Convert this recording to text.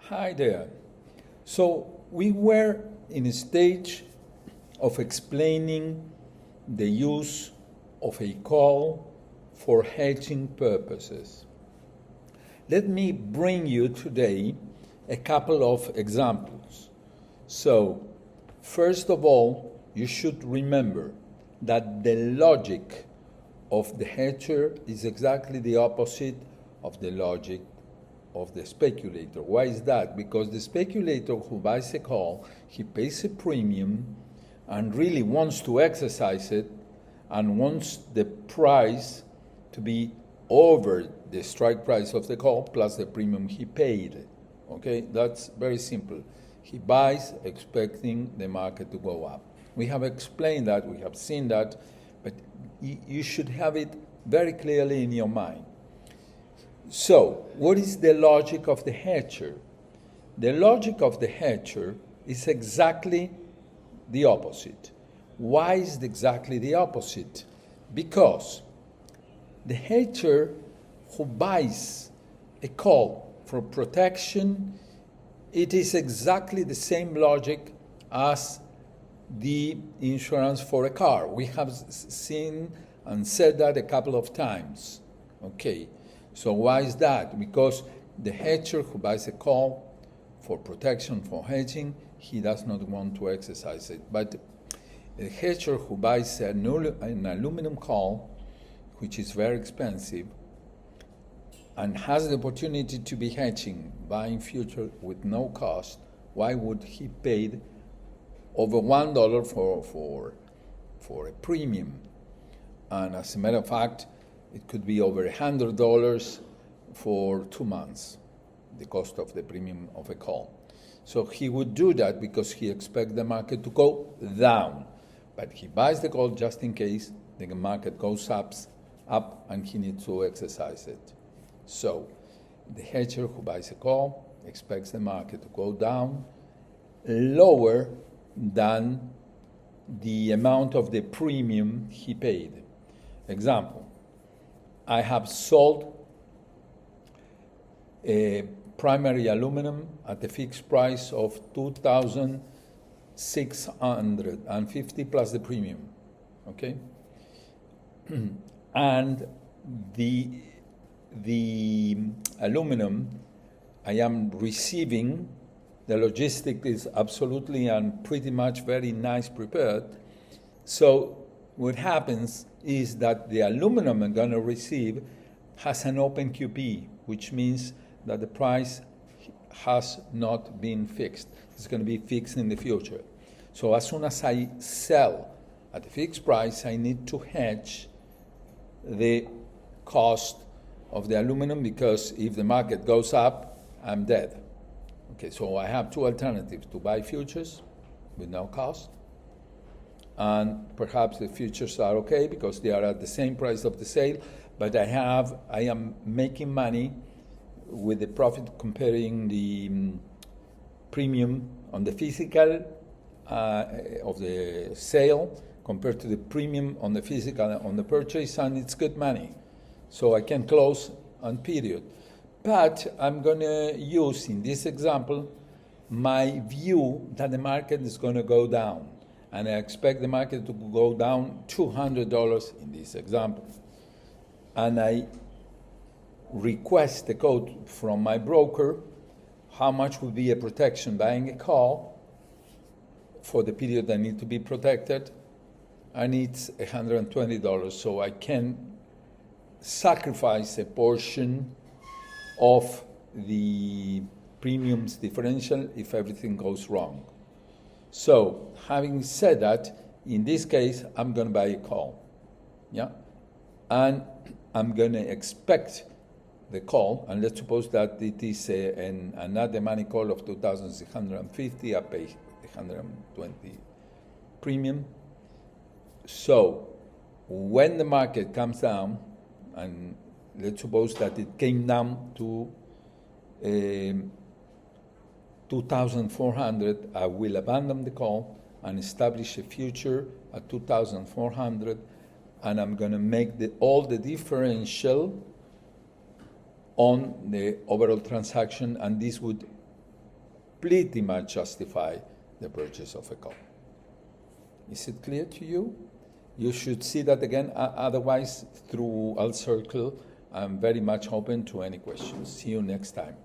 Hi there. So we were in a stage of explaining the use of a call for hedging purposes. Let me bring you today a couple of examples. So, first of all, you should remember that the logic of the hedger is exactly the opposite of the logic of the speculator. Why is that? Because the speculator who buys a call, he pays a premium and really wants to exercise it and wants the price to be over the strike price of the call plus the premium he paid. Okay, that's very simple. He buys expecting the market to go up. We have explained that, we have seen that, but you should have it very clearly in your mind. So, what is the logic of the hedger? The logic of the hedger is exactly the opposite. Why is it exactly the opposite? Because the hedger who buys a call for protection, it is exactly the same logic as the insurance for a car. We have seen and said that a couple of times. Okay, so why is that? Because the hedger who buys a call for protection, for hedging, he does not want to exercise it. But a hedger who buys an aluminum call, which is very expensive, and has the opportunity to be hedging, buying future with no cost, why would he pay over $1 for a premium? And as a matter of fact, it could be over $100 for 2 months, the cost of the premium of a call. So he would do that because he expects the market to go down. But he buys the call just in case the market goes up and he needs to exercise it. So the hedger who buys a call expects the market to go down lower than the amount of the premium he paid. Example, I have sold a primary aluminum at a fixed price of $2,650 plus the premium, okay? And the aluminum I am receiving, the logistic is absolutely and pretty much very nice prepared. So what happens is that the aluminum I'm going to receive has an open QP, which means that the price has not been fixed. It's going to be fixed in the future. So as soon as I sell at a fixed price, I need to hedge the cost of the aluminum, because if the market goes up, I'm dead. Okay, so I have two alternatives: to buy futures with no cost, and perhaps the futures are okay because they are at the same price of the sale, but I am making money with the profit comparing the premium on the physical of the sale compared to the premium on the physical on the purchase, and it's good money. So I can close on period. But I'm going to use, in this example, my view that the market is going to go down. And I expect the market to go down $200 in this example. And I request a quote from my broker, how much would be a protection buying a call for the period I need to be protected, and it's $120. So I can sacrifice a portion of the premiums differential if everything goes wrong. So, having said that, in this case, I'm going to buy a call, yeah? And I'm going to expect the call, and let's suppose that it is an at-the-money call of $2,650, I pay $120 premium. So, when the market comes down, and let's suppose that it came down to 2,400, I will abandon the call and establish a future at 2,400, and I'm going to make all the differential on the overall transaction, and this would pretty much justify the purchase of a call. Is it clear to you? You should see that again. Otherwise, through I'll circle, I'm very much open to any questions. See you next time.